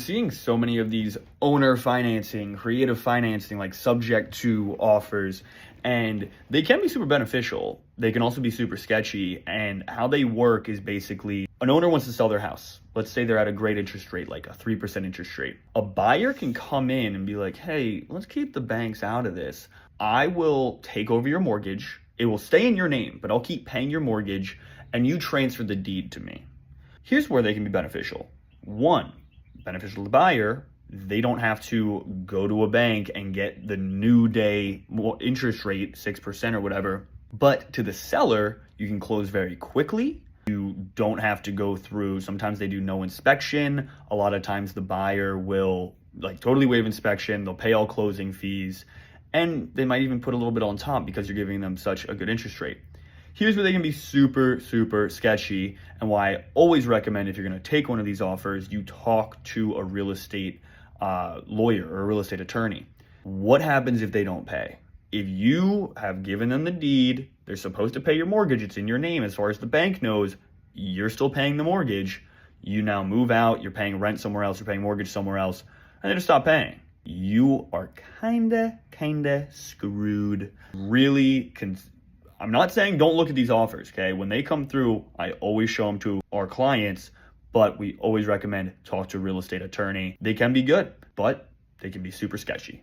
Seeing so many of these owner financing, creative financing, like subject to offers, and they can be super beneficial. They can also be super sketchy. And how they work is basically an owner wants to sell their house. Let's say they're at a great interest rate, like a 3% interest rate. A buyer can come in and be like, hey, let's keep the banks out of this. I will take over your mortgage. It will stay in your name, but I'll keep paying your mortgage and you transfer the deed to me. Here's where they can be beneficial. One, beneficial to the buyer, they don't have to go to a bank and get the new day interest rate, 6% or whatever. But to the seller, you can close very quickly. You don't have to go through, sometimes they do no inspection. A lot of times the buyer will like totally waive inspection. They'll pay all closing fees. And they might even put a little bit on top because you're giving them such a good interest rate. Here's where they can be super, super sketchy, and why I always recommend if you're going to take one of these offers, you talk to a real estate lawyer or a real estate attorney. What happens if they don't pay? If you have given them the deed, they're supposed to pay your mortgage, it's in your name as far as the bank knows, you're still paying the mortgage, you now move out, you're paying rent somewhere else, you're paying mortgage somewhere else, and they just stop paying. You are kinda screwed. Really, I'm not saying don't look at these offers, okay? When they come through, I always show them to our clients, but we always recommend talk to a real estate attorney. They can be good, but they can be super sketchy.